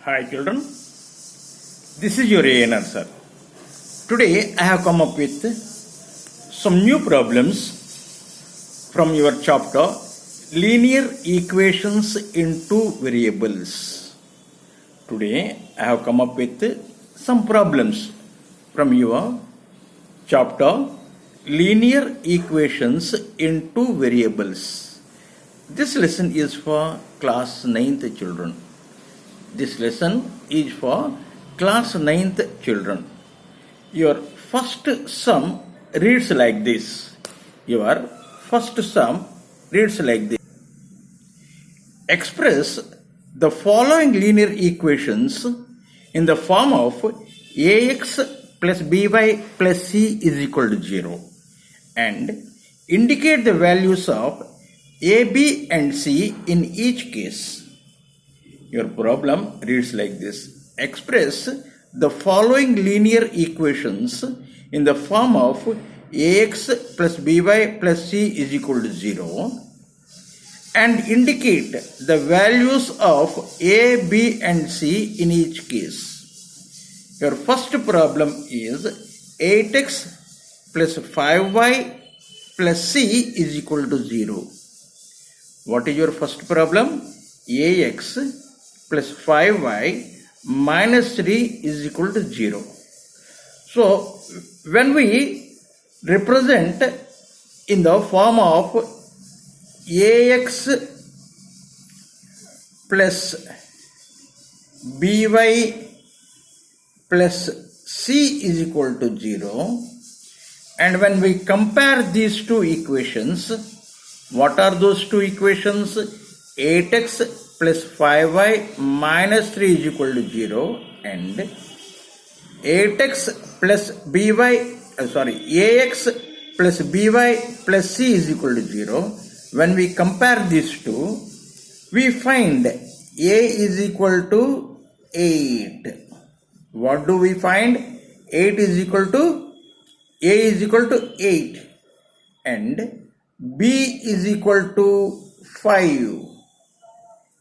Hi children, this is your ANR sir. Today I have come up with some new problems from your chapter Linear Equations in Two Variables. Today I have come up with some problems from your chapter Linear Equations in Two Variables. This lesson is for class 9th children. This lesson is for class 9th children. Your first sum reads like this. Your first sum reads like this. Express the following linear equations in the form of ax plus by plus c is equal to 0 and indicate the values of a, b and c in each case. Your problem reads like this. Express the following linear equations in the form of ax plus by plus c is equal to 0 and indicate the values of a, b and c in each case. Your first problem is 8x plus 5y plus c is equal to 0. What is your first problem? Ax plus 5y minus 3 is equal to 0. So, when we represent in the form of ax plus by plus c is equal to 0, and when we compare these two equations, what are those two equations? 8x plus 5y minus 3 is equal to 0 and 8x plus ax plus by plus c is equal to 0. When we compare these two, we find a is equal to 8. What do we find? A is equal to 8 and b is equal to 5.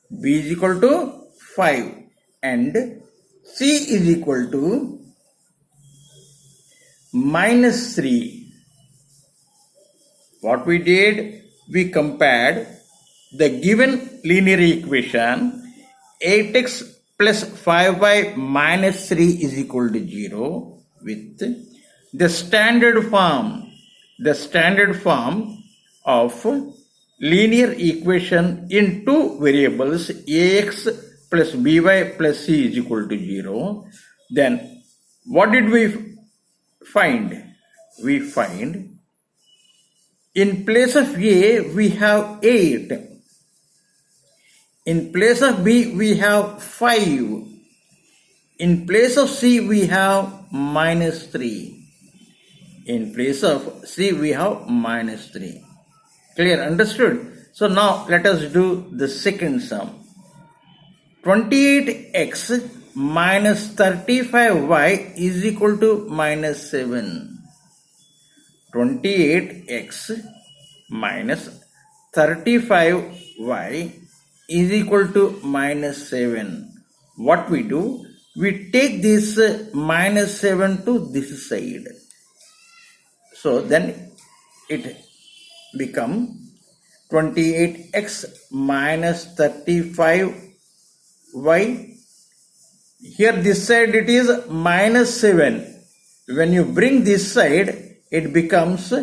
B is equal to 5 and C is equal to minus 3. What we did? We compared the given linear equation 8x plus 5y minus 3 is equal to 0 with the standard form of linear equation in two variables ax plus by plus c is equal to 0. Then what did we find? We find in place of a we have 8, in place of b we have 5, in place of c we have minus 3, in place of c we have minus 3. Clear? Understood? So now let us do the second sum. 28x minus 35y is equal to minus 7. 28x minus 35y is equal to minus 7. What we do? We take this minus 7 to this side. So then it become 28x minus 35y. Here this side it is minus 7. When you bring this side, it becomes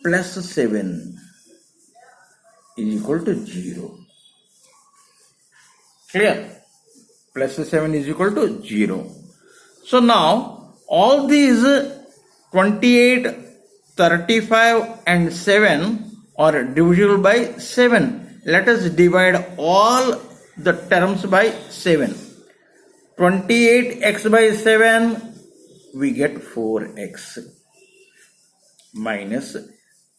plus 7 is equal to 0. Clear? Plus 7 is equal to 0. So now all these 28, 35 and 7 are divisible by 7. Let us divide all the terms by 7. 28x by 7 we get 4x minus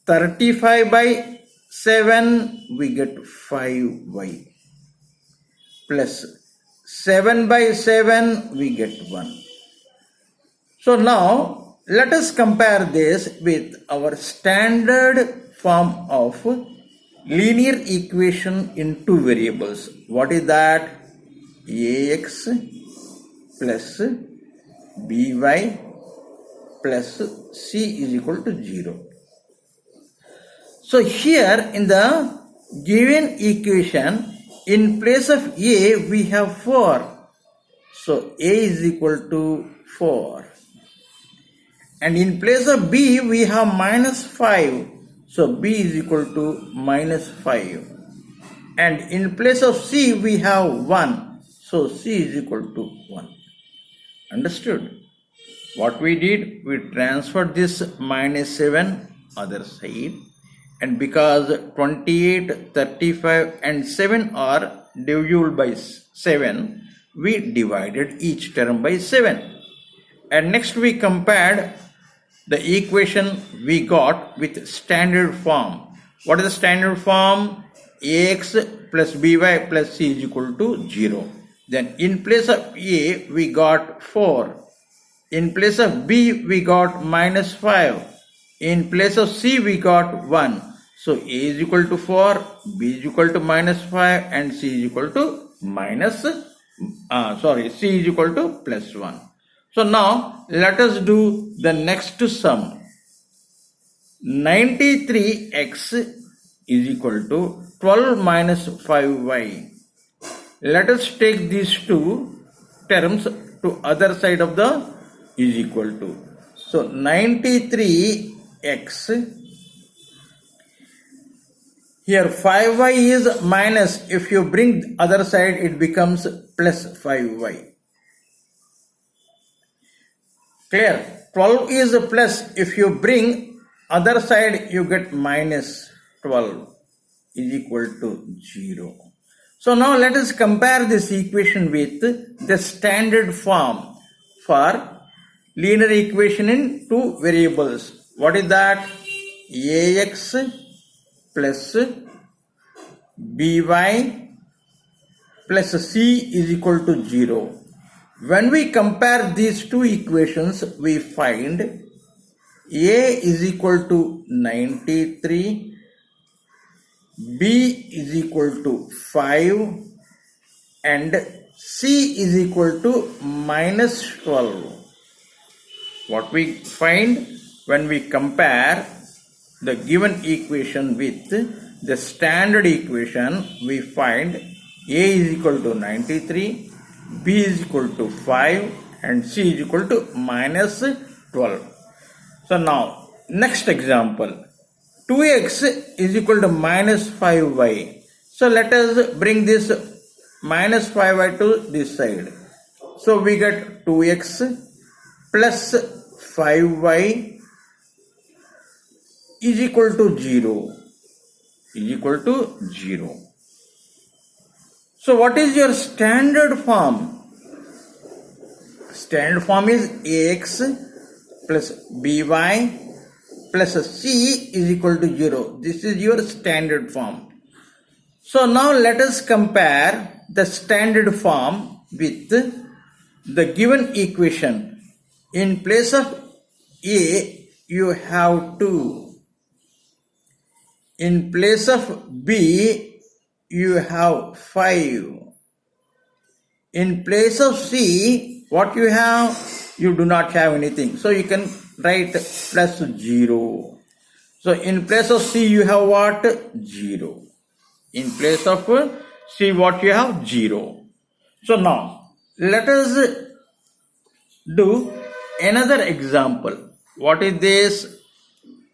35 by 7 we get 5y plus 7 by 7 we get 1. So now let us compare this with our standard form of linear equation in two variables. What is that? Ax plus by plus c is equal to 0. So here in the given equation, in place of a we have 4. So a is equal to 4. And in place of b we have minus 5. So b is equal to minus 5. And in place of c we have 1. So c is equal to 1. Understood? What we did, we transferred this minus 7 other side. And because 28, 35 and 7 are divisible by 7, we divided each term by 7. And next we compared the equation we got with standard form. What is the standard form? Ax plus by plus c is equal to 0. Then in place of a we got 4. In place of b we got minus 5. In place of c we got 1. So a is equal to 4, b is equal to minus 5 and c is equal to c is equal to plus 1. So now let us do the next sum. 93x is equal to 12 minus 5y. Let us take these two terms to other side of the is equal to. So 93x, here 5y is minus, if you bring other side it becomes plus 5y. Clear? 12 is a plus, if you bring other side you get minus 12 is equal to 0. So now let us compare this equation with the standard form for linear equation in two variables. What is that? Ax plus by plus c is equal to 0. When we compare these two equations, we find a is equal to 93, b is equal to 5 and c is equal to minus 12. What we find when we compare the given equation with the standard equation, we find a is equal to 93, b is equal to 5 and c is equal to minus 12. So now next example, 2x is equal to minus 5y. So let us bring this minus 5y to this side. So we get 2x plus 5y is equal to 0. So what is your standard form? Standard form is ax plus by plus c is equal to 0. This is your standard form. So now let us compare the standard form with the given equation. In place of a you have 2. In place of b you have 5. In place of c, what you have? You do not have anything. So you can write plus 0. So in place of c you have what? 0. In place of c what you have? 0. So now let us do another example. What is this?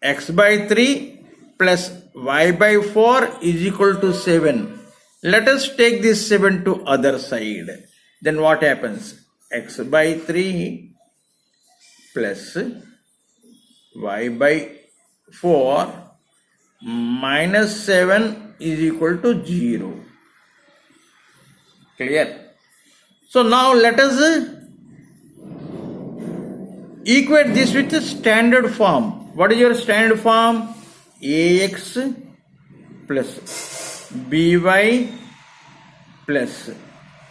X by 3 plus y by 4 is equal to 7. Let us take this 7 to other side. Then what happens? X by 3 plus y by 4 minus 7 is equal to 0. Clear? So now let us equate this with the standard form. What is your standard form? Ax plus by plus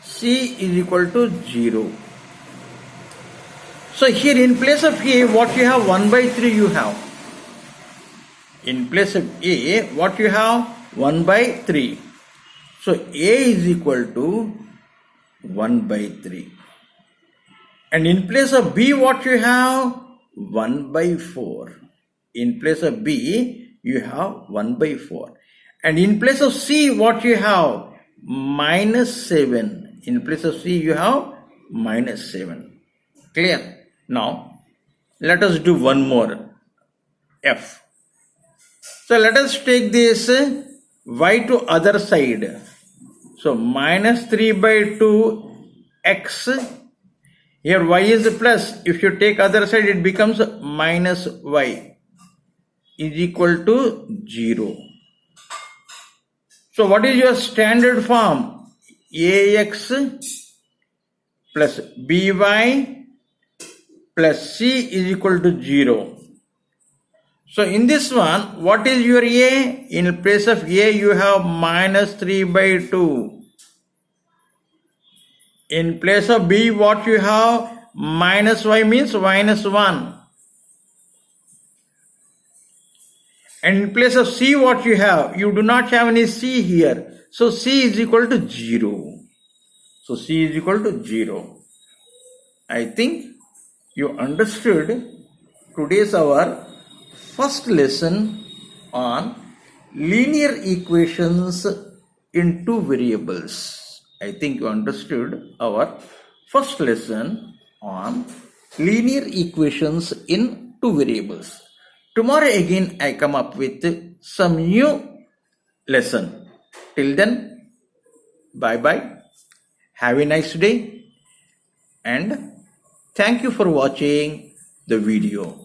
c is equal to 0. So here in place of a, what you have? 1 by 3 you have. In place of a, what you have? 1 by 3. So a is equal to 1 by 3. And in place of b, what you have? 1 by 4. In place of b, you have 1 by 4. And in place of c, what you have? Minus 7. In place of c, you have minus 7. Clear? Now, let us do one more. F. So let us take this y to other side. So minus 3 by 2 x. Here y is plus. If you take other side, it becomes minus y is equal to 0. So what is your standard form? Ax plus by plus c is equal to 0. So in this one, what is your a? In place of a, you have minus 3 by 2. In place of b, what you have? Minus y means minus 1. And in place of c, what you have? You do not have any c here. So c is equal to 0. So c is equal to 0. I think you understood today's our first lesson on linear equations in two variables. I think you understood our first lesson on linear equations in two variables. Tomorrow again I come up with some new lesson. Till then, bye bye. Have a nice day and thank you for watching the video.